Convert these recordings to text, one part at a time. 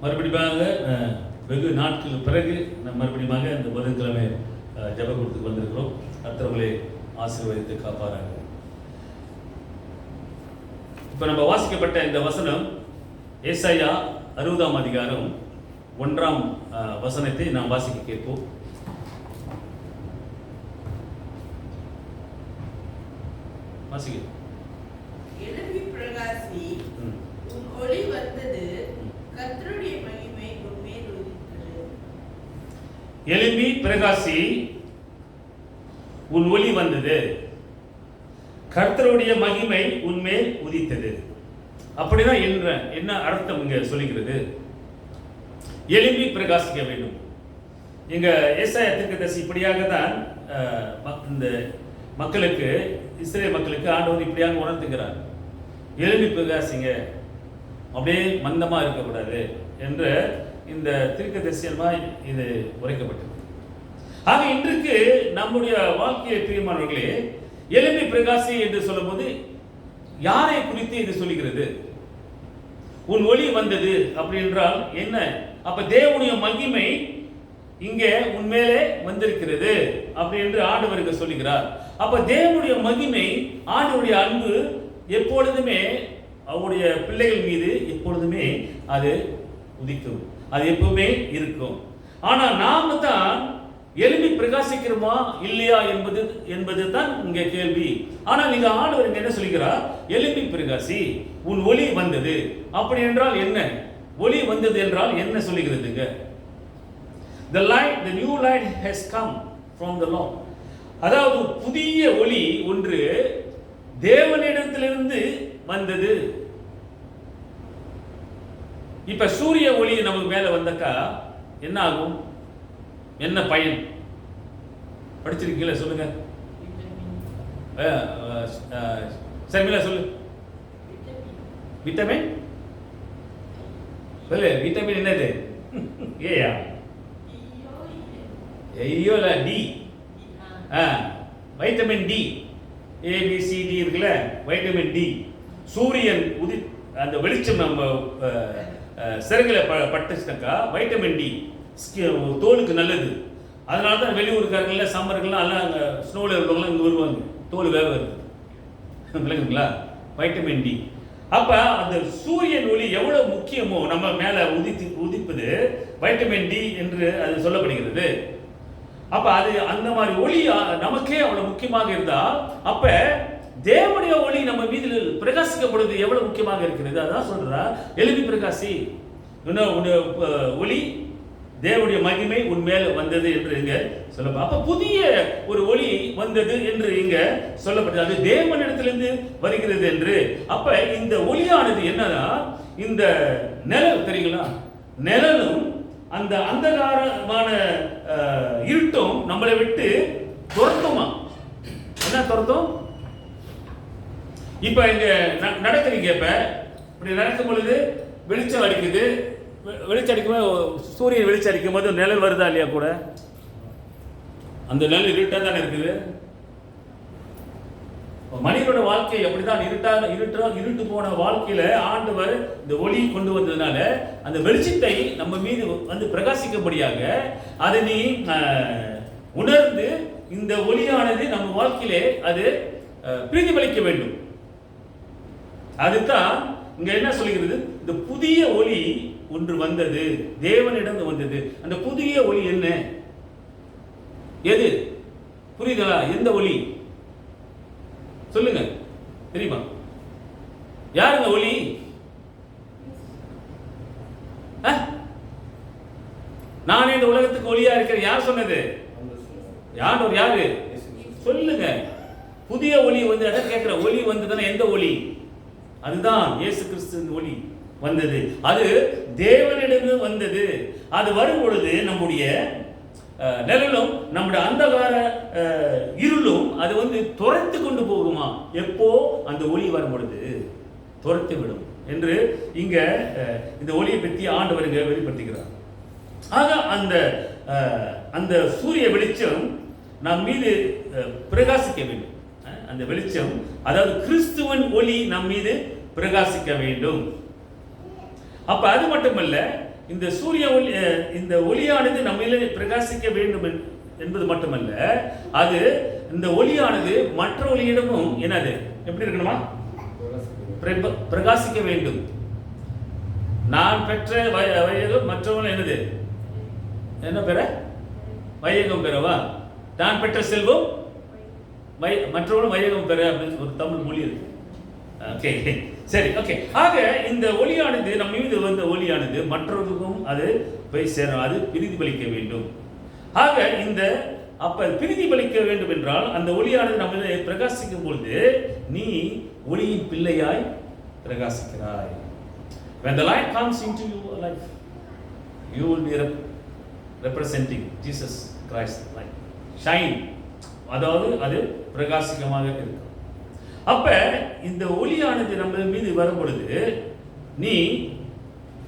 மறுபடியும் வெகு நாட்களுக்கு பிறகு மறுபடியும் இந்த புதன்கிழமை ஜெப கூட்டத்துக்கு வந்திருக்கிறோம். கர்த்தர்களை ஆசீர்வதித்து காப்பாராங்க. இப்போ நம்ம வாசிக்கப்பட்ட இந்த வசனம் ஏசாயா 60ஆம் அதிகாரம் 1ஆம் வசனத்தை நாம் வாசிக்க கேட்போம். வாசிக்க. எழும்பி பிரகாசி, உன் ஒளி வந்தது, கர்த்தருடைய மகிமை உன்மேல் உதித்தது. எழும்பி பிரகாசி, உன் ஒளி வந்தது, கர்த்தருடைய மகிமை உன்மேல் உதித்தது. அப்படிதான் என்ன அர்த்தம் இங்க சொல்லுகிறது? எழும்பி பிரகாசிக்க வேண்டும். இங்க ஏசாயா தீர்க்கதரிசி இப்படியாக தான் இந்த மக்களுக்கு, இஸ்ரேல் மக்களுக்கு ஆண்டவர் இப்படியாக உணர்த்துகிறார். எழும்பி பிரகாசிங்க, அப்படியே மந்தமா இருக்கக்கூடாது என்று இந்த தீர்க்கதரிசியமாய் இது உரைக்கப்பட்டது. ஆக இன்றைக்கு நம்முடைய வாழ்க்கையை பிரியமானவர்களே, எழும்பி பிரகாசி என்று சொல்லும்போது யாரை குறித்து இது சொல்லுகிறது? உன் ஒளி வந்தது அப்படி என்றால் என்ன? அப்ப தேவனுடைய மகிமை இங்கே உண்மையிலே வந்திருக்கிறது அப்படி என்று ஆண்டவருக்கு சொல்லுகிறார். அப்ப தேவனுடைய மகிமை, ஆண்டவருடைய அன்பு எப்பொழுதுமே அவருடைய பிள்ளைகள் மீது எப்பொழுதுமே அது உதிக்கும், அது எப்பவுமே இருக்கும். ஆனா நாம தான் எழும்பி பிரகாசிக்கிறோமா இல்லையா என்பது தான் இங்க கேள்வி. ஆனா நீங்க ஆண்டவர் இங்க என்ன சொல்லுகிறார்? எழும்பி பிரகாசி, உன் ஒளி வந்தது. அப்படி என்றால் என்ன? ஒளி வந்தது என்றால் என்ன சொல்லுகிறதுங்க? The light, the new light has come from the Lord. அதாவது புதிய ஒளி ஒன்று தேவனிடத்திலிருந்து வந்தது. இப்ப சூரிய ஒளி நமக்கு மேல வந்தக்கா என்ன ஆகும்? என்ன பயன்? படிச்சிருக்கீங்களா? சொல்லுங்க. சர்மிளா சொல்லு. விட்டமின் சொல்லு. விட்டமின் என்னது? ஏயா ஐயோ இல்ல டி. வைட்டமின் டி, ஏபிசிடி இருக்குல்ல, வைட்டமின் டி. சூரியன் அந்த வெளிச்சம் நம்ம சிறகுல பட்டுச்சுனாக்கா வைட்டமின் டி தோலுக்கு நல்லது. அதனால தான் வெளியூருக்காரங்கள சம்மருக்கெல்லாம் எல்லாம் அங்கே ஸ்னோவில் இருக்கவங்களாம் இங்கே வருவாங்க, தோல் வேக வருது. விளங்குங்களா? Vitamin D. அப்ப அந்த சூரியன் ஒளி எவ்வளவு முக்கியமோ நம்ம மேல உதிப்பது வைட்டமின் டி என்று அது சொல்லப்படுகிறது. அப்ப அது அந்த மாதிரி ஒளி நமக்கே அவ்வளவு முக்கியமாக இருந்தால், அப்ப தேவனுடைய ஒளி நம்ம மீது பிரகாசிக்கப்படுவது எவ்வளவு முக்கியமாக இருக்கிறது. அதான் சொல்றா எழும்பி பிரகாசி, ஒளி தேவனுடைய மகிமை உன் மேல் வந்தது என்று இங்க சொல்லப்படும். அப்ப புதிய ஒரு ஒளி வந்தது என்று இங்க சொல்லப்பட்டது. அது தேவனிடத்திலிருந்து வருகிறது என்று. அப்ப இந்த ஒளியானது என்னன்னா, இந்த நிழல் தெரியுங்களா, நிழலும் அந்த அந்தகாரமான இருட்டும் நம்மளை விட்டு துரத்துமா? என்ன துரத்தும்? இப்ப இங்க நடக்கிறீங்க, இப்ப இப்படி நடக்கும் பொழுது வெளிச்சம் அடிக்குது. வெளிச்சம் அடிக்கும்போது, சூரியன் வெளிச்சம் அடிக்கும் போது நிழல் வருதா இல்லையா? கூட அந்த நிழல் இருட்டா தானே இருக்குது. மனிதனோட வாழ்க்கை அப்படிதான் இருட்டு போன வாழ்க்கையில ஆண்டவர் இந்த ஒளி கொண்டு வந்ததுனால அந்த வெளிச்சத்தை நம்ம மீது வந்து பிரகாசிக்கும்படியாக அதை நீ உணர்ந்து இந்த ஒளியானது நம்ம வாழ்க்கையிலே அது பிரதிபலிக்க வேண்டும். அதுதான் இங்க என்ன சொல்லுகிறது? இந்த புதிய ஒளி ஒன்று வந்தது, தேவனிடம் வந்தது. அந்த புதிய ஒளி என்ன? எது? புரியுதா? எந்த ஒளி சொல்லுங்க, தெரியுமா? யாருங்க ஒளி? நானே இந்த உலகத்துக்கு ஒளியா இருக்கிறேன். யார் சொன்னது? யாரு சொல்லுங்க. புதிய ஒளி வந்து அதான் கேட்கிற ஒளி வந்ததுன்னா எந்த ஒளி? அதுதான் இயேசு கிறிஸ்துவின் ஒளி வந்தது. அது தேவனிடமிருந்து வந்தது. அது வரும் பொழுது நம்முடைய நிழலும் நம்முடைய அந்தகார இருளும் அது வந்து துரத்து கொண்டு போகுமா? எப்போ அந்த ஒளி வரும் பொழுது துரத்து விடும் என்று இங்க இந்த ஒளியை பற்றி ஆண்டவர் இங்க வெளிப்படுத்துகிறார். ஆக அந்த சூரிய வெளிச்சம் நம் மீது பிரகாசிக்க வேண்டும். அந்த வெளிச்சம், அதாவது கிறிஸ்துவின் ஒளி நம் மீது பிரகாசிக்க வேண்டும். அப்ப அது மட்டுமல்ல, இந்த சூரிய ஒளி இந்த ஒளியானது நம்மிலே பிரகாசிக்க வேண்டும் என்பது மட்டுமல்ல, அது இந்த ஒளியானது மற்ற ஒளியிடமும் என்னது எப்படி இருக்கணுமா? பிரகாசிக்க வேண்டும். நான் பெற்ற வையகம் மற்றவங்க என்னது என்ன பெற? வையகம் பெறவா? நான் பெற்ற செல்வம் மற்றவங்களும் வையகம் பெற அப்படின்னு ஒரு தமிழ் மொழி இருக்கு. ஓகே, சரி, ஓகே. ஆக இந்த ஒளியானது நம்ம மீது வந்த ஒளியானது மற்றவர்களுக்கும் அது போய் சேரும், அது பிரதிபலிக்க வேண்டும். ஆக இந்த அப்ப பிரதிபலிக்க வேண்டும் என்றால் அந்த ஒளியானது நம்ம பிரகாசிக்கும் பொழுது நீ ஒளியின் பிள்ளையாய் பிரகாசிக்கிறாய். When the light comes into your life, you will be representing Jesus Christ light. Shine. அதாவது அது பிரகாசிக்கமாக இருக்கும். அப்ப இந்த ஒளியானது நம்ம மீது வரும் பொழுது நீ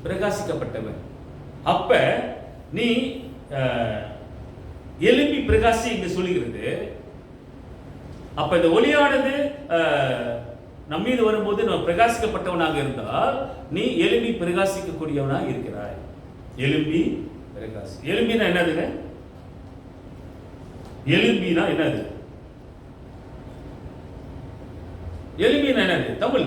பிரகாசிக்கப்பட்டவன். அப்ப நீ எழும்பி பிரகாசி என்று சொல்லுகிறது. அப்ப இந்த ஒளியானது நம் மீது வரும்போது நம்ம பிரகாசிக்கப்பட்டவனாக இருந்தால் நீ எழும்பி பிரகாசிக்கக்கூடியவனாக இருக்கிறாய். எழும்பி பிரகாசி. எழும்பினா என்னதுங்க? எழும்பினா என்னது? எழும்பினா என்னது தமிழ்?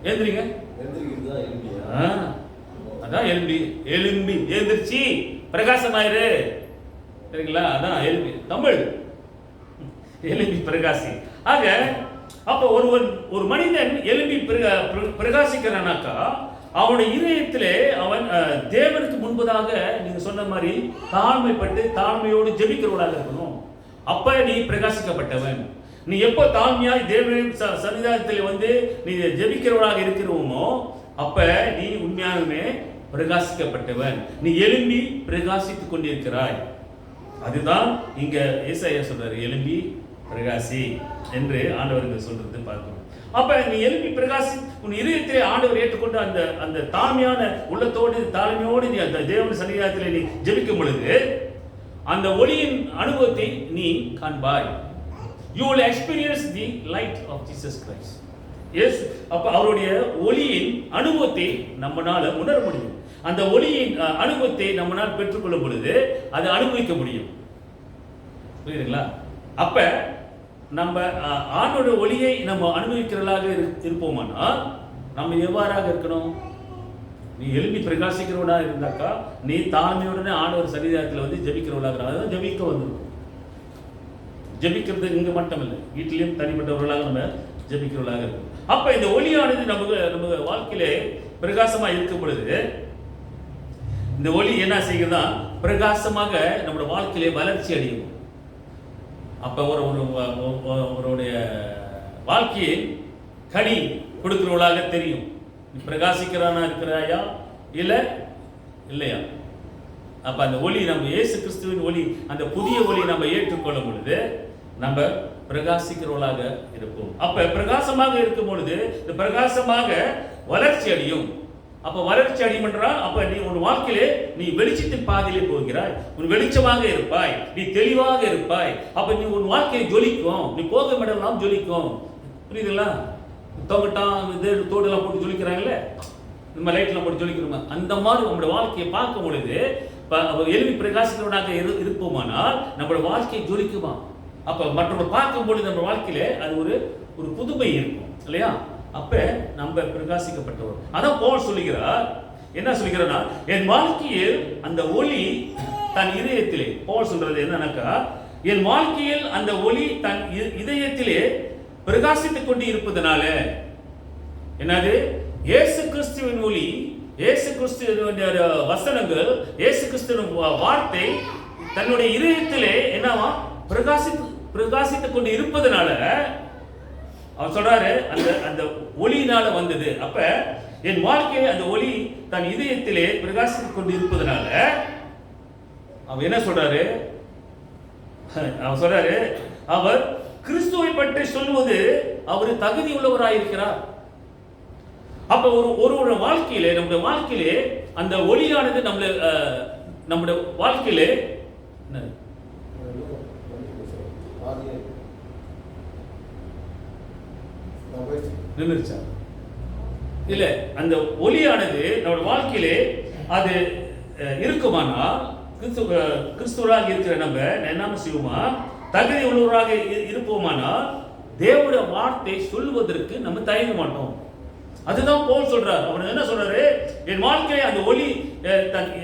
எழுந்திரிங்க. அதான் எழும்பி. எழும்பி எழுந்திருச்சு பிரகாசமாயிரு. சரிங்களா? அதான் எழும்பி தமிழ். எழும்பி பிரகாசி. ஆக அப்ப ஒரு மனிதன் எழும்பி பிரகாசிக்கிறானாக்கா அவனுடைய இதயத்திலே அவன் தேவனுக்கு முன்பதாக நீங்க சொன்ன மாதிரி தாழ்மைப்பட்டு தாழ்மையோடு ஜெபிக்கிறவளாக இருக்கணும். அப்ப நீ பிரகாசிக்கப்பட்டவன். நீ எப்போ தாழ்மையாய் தேவனின் சன்னிதானத்தில் வந்து நீ ஜெபிக்கிறவளாக இருக்கிறோமோ அப்ப நீ உண்மையாகவே பிரகாசிக்கப்பட்டவன். நீ எழும்பி பிரகாசித்துக் கொண்டிருக்கிறாய். அதுதான் இங்க ஏசாயா சொல்றாரு, எழும்பி பிரகாசி என்று ஆண்டவர் சொல்றது பார்க்கணும். அப்ப நீ எழுப்பி பிரகாசி, உன் இதயத்திலே ஆண்டவர் ஏற்றுக்கொண்டு அந்த அந்த தாழ்மையான உள்ளத்தோடு தாழ்மையோடு நீ அந்த தேவன் சன்னிதானத்திலே நீ ஜெபிக்கும் பொழுது அந்த ஒளியின் அனுபவத்தை நீ காண்பாய். You will experience the light of Jesus Christ. Yes, அப்ப அவருடைய ஒளியின் அனுபவத்தை நம்மால உணர முடியும். அந்த ஒளியின் அனுபவத்தை நம்மால் பெற்றுக்கொள்ளும் பொழுது அதை அனுபவிக்க முடியும். புரியுதுங்களா? அப்ப நம்ம ஆண்டோட ஒளியை நம்ம அனுபவிக்கிறவர்களாக இருப்போமானால் நம்ம எவ்வாறாக இருக்கணும்? நீ எழுப்பி பிரகாசிக்கிறவனாக இருந்தாக்கா நீ தாழ்மையுடனே ஆண்டவர் சன்னிதானத்தில் வந்து ஜெபிக்கிறவர்களாக, அதாவது ஜெபிக்க வந்துடும். ஜெபிக்கிறது இங்க மட்டும் இல்லை, வீட்டிலையும் தனிப்பட்டவர்களாக நம்ம ஜெபிக்கிறவர்களாக இருக்கும். அப்ப இந்த ஒளியானது நம்ம வாழ்க்கையிலே பிரகாசமா இருக்கும் பொழுது இந்த ஒளி என்ன செய்கிறதா? பிரகாசமாக நம்முடைய வாழ்க்கையிலே வளர்ச்சி அடையும். அப்ப ஒருடைய வாழ்க்கையை கனி கொடுக்கிறவர்களாக தெரியும். நீ பிரகாசிக்கிறானா இருக்கிறாயா இல்லையா? அப்ப அந்த ஒளி நம்ம இயேசு கிறிஸ்துவின் ஒளி, அந்த புதிய ஒளி நம்ம ஏற்றுக்கொள்ளும் பொழுது நம்ம பிரகாசிக்கிறவர்களாக இருப்போம். அப்ப பிரகாசமாக இருக்கும் பொழுது இந்த பிரகாசமாக வளர்ச்சி அடையும். அப்ப வளர்ச்சி அடையும் என்றால் அப்ப நீ உன் வாழ்க்கையிலே நீ வெளிச்சத்தின் பாதையிலே போகிறாய். உன் வெளிச்சமாக இருப்பாய், நீ தெளிவாக இருப்பாய். அப்ப நீ உன் வாழ்க்கையை ஜொலிக்கும், நீ போக இடம்லாம் ஜொலிக்கும். புரியுதுங்களா? தோடெல்லாம் போட்டு ஜொலிக்கிறாங்கல்ல, நம்ம லைட்லாம் போட்டு ஜொலிக்கிறோமா, அந்த மாதிரி நம்மளோட வாழ்க்கையை பார்க்கும் பொழுது எழுப்பி பிரகாசிக்கிறவனாக இருப்போமானால் நம்மளோட வாழ்க்கையை ஜொலிக்குமா? அப்ப மற்றவங்க பார்க்கும் பொழுது நம்ம வாழ்க்கையில அது ஒரு புதுமை இருக்கும் இல்லையா? அப்ப நம்ம பிரகாசிக்கப்பட்டவர். அதான் பவுல் சொல்லுகிறார், என்ன சொல்லுகிறார்னா, என் வாழ்க்கையில் அந்த ஒளி தன் இதயத்திலே, பவுல் சொல்றது என்னன்னாக்கா, என் வாழ்க்கையில் அந்த ஒளி தன் இதயத்திலே பிரகாசித்துக் கொண்டு இருப்பதனால என்னது? இயேசு கிறிஸ்துவின் ஒளி, இயேசு கிறிஸ்துவின் வசனங்கள், இயேசு கிறிஸ்துவின் வார்த்தை தன்னுடைய இதயத்திலே என்னவா பிரகாசித்துக் கொண்டு இருப்பதனால அவர் சொல்றாரு அந்த ஒளியினால வந்தது. அப்ப என் வாழ்க்கையை அந்த ஒளி தன் இதயத்திலே பிரகாசித்துக் கொண்டு இருப்பதனால அவர் என்ன சொல்றாரு? அவர் சொல்றாரு, அவர் கிறிஸ்துவை பற்றி சொல்வது அவர் தகுதி உள்ளவராயிருக்கிறார். அப்ப ஒரு வாழ்க்கையிலே, நம்முடைய வாழ்க்கையிலே அந்த ஒளியானது நம்முடைய வாழ்க்கையிலே நின்றுச்சா? இல்ல அந்த ஒளியானது நம்முடைய வாழ்க்கையிலே அது இருக்குமானால் கிறிஸ்துவராக இருக்கிற நம்ம என்ன செய்வோமா, தகுதி உள்ளவராக இருப்போமானால் தேவனுடைய வார்த்தை சொல்வதற்கு நம்ம தயங்க மாட்டோம். அதுதான் பவுல் சொல்றார். அவர் என்ன சொல்றாரு, என் வாழ்க்கையை அந்த ஒளி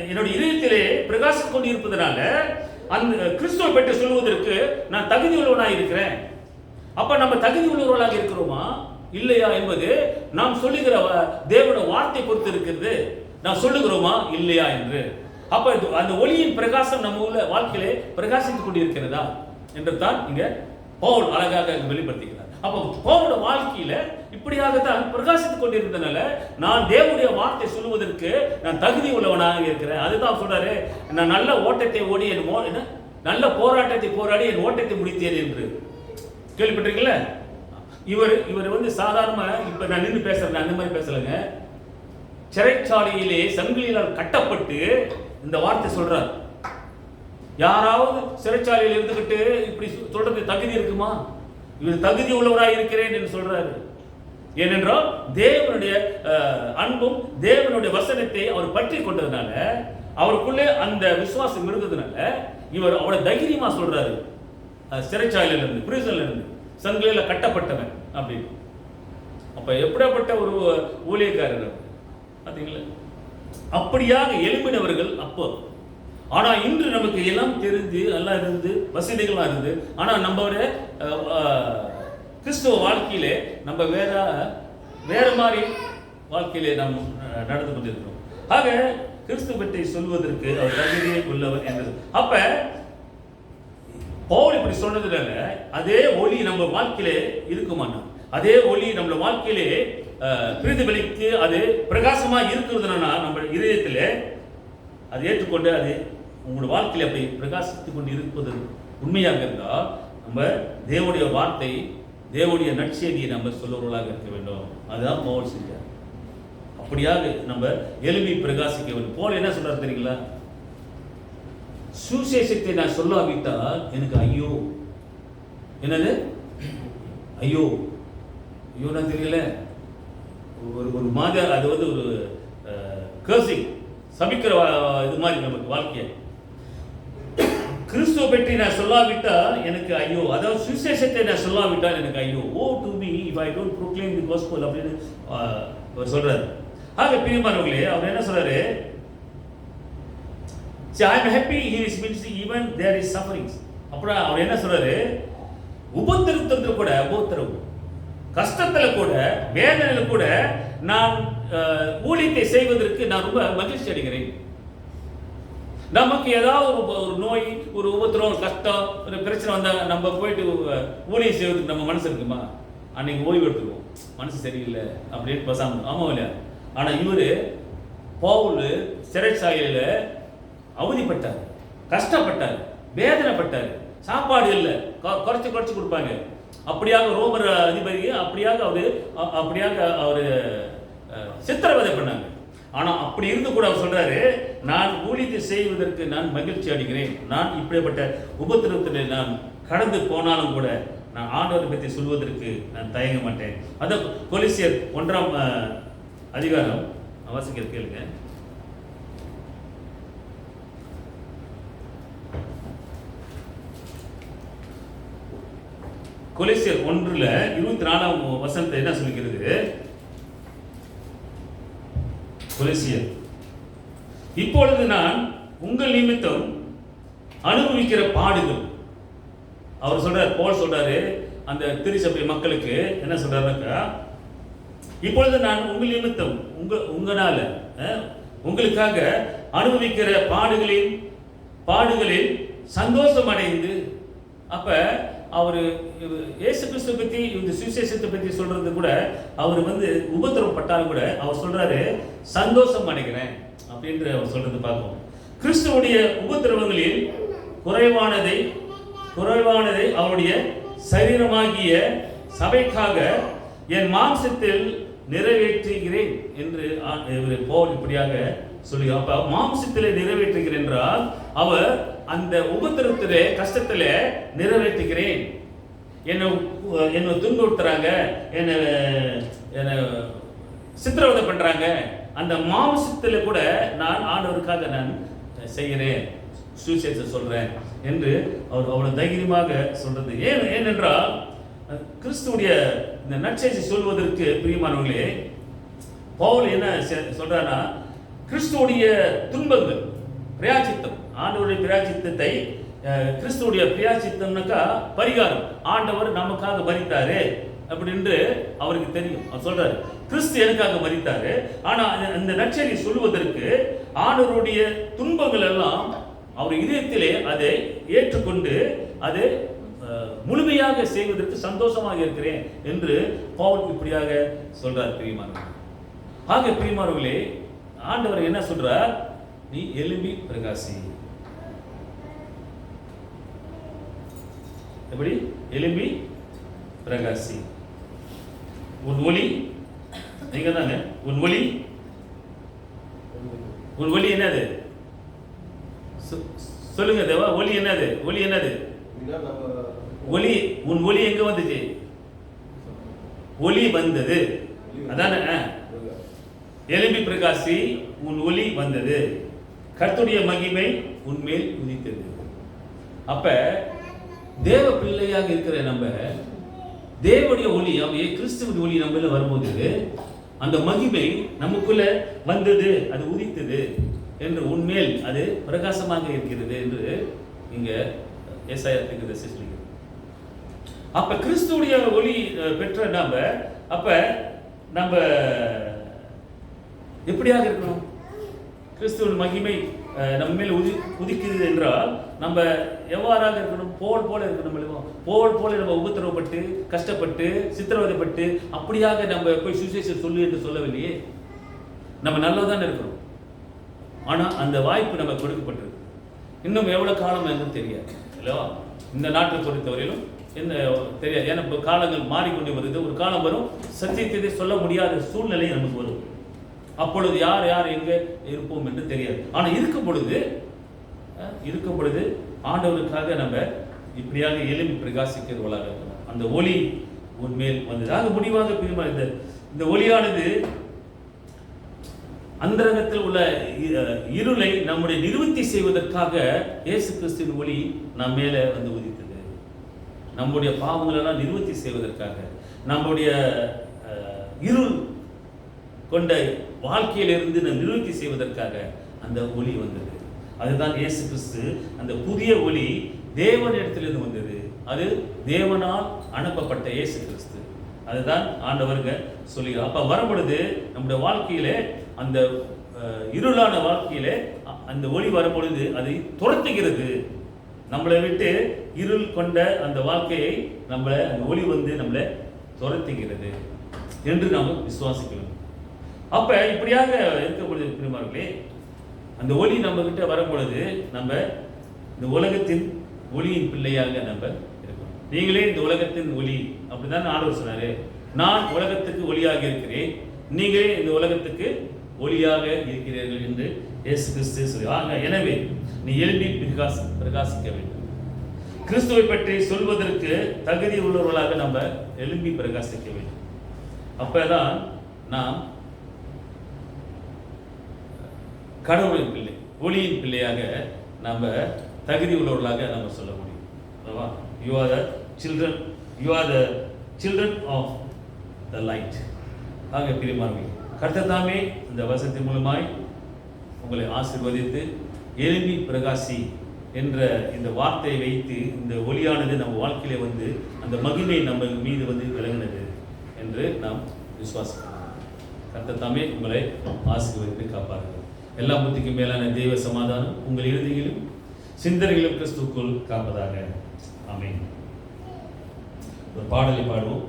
என்னுடைய இதயத்திலே பிரகாசித்துக் கொண்டு இருப்பதனால அந்த கிறிஸ்துவை பற்றி சொல்வதற்கு நான் தகுதி உள்ளவனாக இருக்கிறேன். அப்ப நம்ம தகுதி உள்ளவர்களாக இருக்கிறோமா இல்லையா என்பது நாம் சொல்லுகிற தேவனுடைய வார்த்தை பொறுத்து இருக்கிறது. நாம் சொல்லுகிறோமா இல்லையா என்று. அப்ப அந்த ஒளியின் பிரகாசம் நம்ம உள்ள வாழ்க்கையிலே பிரகாசித்துக் கொண்டிருக்கிறதா என்று தான் இங்க பவுல் அழகாக வெளிப்படுத்துகிறார். அப்போ பவுலோட வாழ்க்கையில இப்படியாகத்தான் பிரகாசித்துக் கொண்டிருந்தனால நான் தேவனுடைய வார்த்தை சொல்லுவதற்கு நான் தகுதி உள்ளவனாக இருக்கிறேன். அதுதான் சொல்றாரு, நான் நல்ல ஓட்டத்தை ஓடி நல்ல போராட்டத்தை போராடி என் ஓட்டத்தை முடித்தேன் என்று. கேள்விப்பட்டிருக்கீங்களா? இவர் சாதாரண இப்ப நான் நின்று பேசுறேன், அந்த மாதிரி பேசலங்க. சிறைச்சாலையிலே சங்கிலியால் கட்டப்பட்டு இந்த வார்த்தை சொல்றார். யாராவது சிறைச்சாலையில் இருந்துகிட்டு இப்படி சொல்றது தகுதி இருக்குமா? இவர் தகுதி உள்ளவராக இருக்கிறேன் என்று சொல்றாரு. ஏனென்றால் தேவனுடைய அன்பும் தேவனுடைய வசனத்தை அவர் பற்றி கொண்டதுனால, அவருக்குள்ளே அந்த விசுவாசம் இருந்ததுனால இவர் அவரை தைரியமா சொல்றாரு. சிறைச்சாலையில இருந்து, பிரிசன்ல இருந்து, சங்கிலியில கட்டப்பட்டவன் அப்படின்னு. அப்ப எப்படிப்பட்ட ஒரு ஊழியக்காரர் பாத்தீங்களா? அப்படியாக எழுப்பினவர்கள் அப்போ. ஆனா இன்று நமக்கு எல்லாம் தெரிந்து எல்லாம் இருந்து வசதிகளாக இருந்து, ஆனா நம்மளுடைய கிறிஸ்துவ வாழ்க்கையிலே நம்ம வேற மாதிரி வாழ்க்கையிலே நாம் நடந்து கொண்டிருக்கிறோம். ஆக கிறிஸ்துவ பற்றி சொல்வதற்கு அவர் தகுதியை உள்ளவர் என்றது. அப்ப பவுல் இப்படி சொன்னதுனால அதே ஒளி நம்ம வாழ்க்கையிலே இருக்குமானா, அதே ஒளி நம்ம வாழ்க்கையிலே பிரதிபலித்து அது பிரகாசமா இருக்கிறதுனா நம்ம இதயத்திலே அதை ஏற்றுக்கொண்டு அது உங்களுடைய வாழ்க்கையில் அப்படி பிரகாசித்துக் கொண்டு இருப்பது உண்மையாக இருந்தால் நம்ம தேவனுடைய வார்த்தை, தேவனுடைய நற்செய்தியை நம்ம சொல்லுவர்களாக இருக்க வேண்டும். அதுதான் பவுல் செஞ்சார். அப்படியாக நம்ம எழுப்பி பிரகாசிக்க வேண்டும். பவுல் என்ன சொல்றாரு தெரியுங்களா? சுசேஷத்தை நான் சொல்லாவிட்டால் எனக்கு ஐயோ. என்னது ஐயோ? ஐயோனா தெரியல, ஒரு மாதிரி அது ஒரு கர்சிங், சபிக்கிற இது மாதிரி நமக்கு வாழ்க்கையை. கிறிஸ்துவ பற்றி நான் சொல்லாவிட்டால் எனக்கு ஐயோ, அதாவது சுவிசேஷத்தை நான் சொல்லாவிட்டால் எனக்கு ஐயோ. Woe to me if I don't proclaim the gospel அப்படின்னு அவர் சொல்றாரு. ஆக பிரியமானவர்களே, அவர் என்ன சொல்றாரு? See, I am happy he is ministering even there is sufferings. அப்புறம் அவர் என்ன சொல்றாரு? உபத்திரவத்துல கூட, உபத்திரவம் கஷ்டத்துல கூட, வேதனையில கூட நான் ஊழியத்தை செய்வதற்கு நான் ரொம்ப மகிழ்ச்சி அடைகிறேன். நமக்கு ஏதாவது ஒரு நோய், ஒரு உபத்திரம், ஒரு கஷ்டம், ஒரு பிரச்சனை வந்தா நம்ம போயிட்டு ஊழியம் செய்வதற்கு நம்ம மனசு இருக்குமா? அன்னைக்கு ஓய்வு எடுத்துக்குவோம், மனசு சரியில்லை அப்படின்னு பேசாம. ஆமா இல்லையா? ஆனா இவரு பவுல் சிறைச்சாலையில அவதிப்பட்டார், கஷ்டப்பட்டார், வேதனைப்பட்டார். சாப்பாடு இல்லை, குறைச்சு கொடுப்பாங்க. அப்படியாக ரோமர் அதிபதி அப்படியாக அவரு சித்திரவதை பண்ணாங்க. ஆனா அப்படி இருந்து கூட அவர் சொல்றாரு, நான் ஊழியத்தை செய்வதற்கு நான் மகிழ்ச்சி அடைகிறேன். நான் இப்படிப்பட்ட உபத்திரவத்தில் நான் கடந்து போனாலும் கூட நான் ஆண்டவரை பற்றி சொல்வதற்கு நான் தயங்க மாட்டேன். அதான் கொலோசியர் 1ஆம் அதிகாரம் வாசிக்கிற கேளுங்க. கொலோசியர் 1:24 வசனத்தை என்ன சொல்கிறது? கொலோசியர், இப்பொழுது நான் உங்கள் நிமித்தம் அனுபவிக்கிற பாடுகள். அவர் சொல்றார், பவுல் சொல்றாரு அந்த திருச்சபை மக்களுக்கு என்ன சொல்றாருனாக்கா, இப்பொழுது நான் உங்கள் நிமித்தம் உங்களால உங்களுக்காக அனுபவிக்கிற பாடுகளில் சந்தோஷம் அடைந்து. அப்ப அவர் இயேசு கிறிஸ்துவை பற்றி, இந்த சுவிசேஷத்தை பற்றி சொல்றது கூட, அவர் உபத்திரவம் பட்டாலும் கூட அவர் சொல்றாரு சந்தோஷம் அடைகிறேன் அப்படின்ற அவர் சொல்றது பார்ப்போம். கிறிஸ்துவுடைய உபத்திரவங்களில் குறைவானதை அவருடைய சரீரமாகிய சபைக்காக என் மாம்சத்தில் நிறைவேற்றுகிறேன் என்று பவுல் இப்படியாக சொல்லுகிறார். அப்ப மாம்சத்திலே நிறைவேற்றுகிறேன் என்றால் அவர் அந்த உபத்திரத்திலே, கஷ்டத்திலே நிறைவேற்றுகிறேன். என்னை துன்புறுத்துறாங்க, என்னை சித்திரவதை பண்றாங்க, அந்த மாம்சத்துல கூட நான் ஆண்டவருக்காக நான் செய்கிறேன், சுவிசேஷம் சொல்றேன் என்று அவர் அவ்வளவு தைரியமாக சொல்றது. ஏனென்றால் கிறிஸ்துவுடைய இந்த நற்செய்தி சொல்வதற்கு பிரியமானவர்களே, பவுல் என்ன சொல்றானா, கிறிஸ்துவுடைய துன்பங்கள் பிராயச்சித்தம், ஆண்டவருடைய பிராயச்சித்தத்தை, கிறிஸ்துவுடைய பிராயச்சித்தம்னாக்கா பரிகாரம், ஆண்டவர் நமக்காக மரித்தாரு அப்படின்னு அவருக்கு தெரியும். அவர் சொல்றாரு, கிறிஸ்து எனக்காக மரித்தாரு. ஆனா இந்த நற்செய்தி சொல்வதற்கு ஆண்டவருடைய துன்பங்கள் எல்லாம் அவர் இதயத்திலே அதை ஏற்றுக்கொண்டு அதை முழுமையாக செய்வதற்கு சந்தோஷமாக இருக்கிறேன் என்று பவுல் இப்படியாக சொல்றார் பிரியமானவர்களே. ஆக பிரியமானவர்களே, ஆண்டவர் என்ன சொல்றார், நீ எழும்பி பிரகாசி. எப்படி? எழும்பி பிரகாசி. உன் ஒளி, நீங்க தாங்க உன் ஒளி. உன் ஒளி என்னது? சொல்லுங்க தேவா, ஒளி என்னது? ஒளி என்னது? ஒளி, உன் ஒளி எங்க வந்துச்சு? ஒளி வந்தது, அதானே? எழும்பி பிரகாசி, உன் ஒளி வந்தது, கர்த்தருடைய மகிமை உன்மேல் உதித்தது. அப்ப தேவ பிள்ளையாக இருக்கிற நம்ம, தேவனுடைய ஒளி, கிறிஸ்துவின் ஒளி நம்ம வரும்போது அந்த மகிமை நமக்குள்ள வந்தது, அது உதித்தது என்று, உன்மேல் அது பிரகாசமாக இருக்கிறது என்று இங்க ஏசாயா தீர்க்கதரிசி சொல்லுகிறது. அப்ப கிறிஸ்துவுடைய ஒளி பெற்ற நாம, அப்ப நம்ம எப்படியாக இருக்கணும்? கிறிஸ்துவின் மகிமை நம்ம மேல் உதிக்குது என்றால் நம்ம எவ்வாறாக இருக்கணும்? போல இருக்கணும். போல நம்ம உபத்திரவப்பட்டு, கஷ்டப்பட்டு, சித்திரவதைப்பட்டு அப்படியாக நம்ம போய் சுவிசேஷம் சொல்லு என்று சொல்லவில்லையே. நம்ம நல்லதானே இருக்கிறோம். ஆனா அந்த வாய்ப்பு நம்ம கொடுக்கப்பட்டிருக்கு. இன்னும் எவ்வளவு காலம் என்று தெரியாது இல்லவா? இந்த நாட்டை பொறுத்தவரையிலும் என்ன தெரியாது. ஏன்னா காலங்கள் மாறிக்கொண்டே வருது. ஒரு காலம் வரும், சத்தியத்தை சொல்ல முடியாத சூழ்நிலை நமக்கு வரும். அப்பொழுது யார் எங்கே இருப்போம் என்று தெரியாது. ஆனா இருக்கும் பொழுது ஆண்டவருக்காக நம்ம இப்படியாக எழும்பி பிரகாசிக்கிறவர்களாக இருக்கணும். அந்த ஒளி உன்மேல் வந்தது. ஆக முடிவாக பிரிமா இந்த ஒளியானது அந்தரங்கத்தில் உள்ள இருளை நம்முடைய நிவர்த்தி செய்வதற்காக இயேசு கிறிஸ்துவின் ஒளி நம் மேல வந்து உதித்தது. நம்முடைய பாவங்கள் எல்லாம் நிவர்த்தி செய்வதற்காக, நம்முடைய இருள் கொண்ட வாழ்க்கையிலிருந்து நிவர்த்தி செய்வதற்காக அந்த ஒளி வந்தது. அதுதான் இயேசு கிறிஸ்து. அந்த புதிய ஒளி தேவனிடத்திலிருந்து வந்தது. அது தேவனால் அனுப்பப்பட்ட இயேசு கிறிஸ்து. அதுதான் ஆண்டவருங்க சொல்லுகிறார். அப்ப வரும்பொழுது நம்முடைய வாழ்க்கையிலே, அந்த இருளான வாழ்க்கையிலே அந்த ஒளி வரும்பொழுது அதை துரத்துகிறது. நம்மளை விட்டு இருள் கொண்ட அந்த வாழ்க்கையை நம்மளை அந்த ஒளி வந்து நம்மளை துரத்துகிறது என்று நாம் விசுவாசிக்கணும். அப்ப இப்படியாக இருக்க பொழுது பிரியமானவர்களே, அந்த ஒளி நம்ம கிட்ட வரும்பொழுது நம்ம இந்த உலகத்தின் ஒளியின் பிள்ளையாக நம்ம இருக்கணும். நீங்களே இந்த உலகத்தின் ஒளி, அப்படிதான் ஆண்டவர் சொன்னாரு, நான் உலகத்துக்கு ஒளியாக இருக்கிறேன், நீங்களே இந்த உலகத்துக்கு ஒளியாக இருக்கிறீர்கள் என்று இயேசு கிறிஸ்து சொல்லி. எனவே நீ எழும்பி பிரகாசிக்க வேண்டும். கிறிஸ்துவை பற்றி சொல்வதற்கு தகுதி உள்ளவர்களாக நம்ம எழும்பி பிரகாசிக்க வேண்டும். அப்பதான் நாம் கடவுளின் பிள்ளை, ஒளியின் பிள்ளையாக நம்ம தகுதி உள்ளவர்களாக நம்ம சொல்ல முடியும். You are the children of the light. ஆக பிரியமானவர்களே, கர்த்தர் தாமே இந்த வசனத்தின் மூலமாய் உங்களை ஆசீர்வதித்து எழும்பி பிரகாசி என்ற இந்த வார்த்தையை வைத்து இந்த ஒளியானது நம்ம வாழ்க்கையிலே வந்து அந்த மகிமை நம்ம மீது வந்து விளங்கினது என்று நாம் விசுவாசிக்கிறோம். கர்த்தர் தாமே உங்களை ஆசீர்வதித்து காப்பார்கள். எல்லா புத்திக்கும் மேலான தெய்வ சமாதானம் உங்கள் இறுதியிலும் சிந்தனைகளும் கிறிஸ்துக்குள் காப்பதாக. ஆமென். ஒரு பாடலை பாடுவோம்.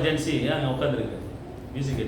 ஜென்சி ஏன் உட்காந்துருக்கு மியூசிக்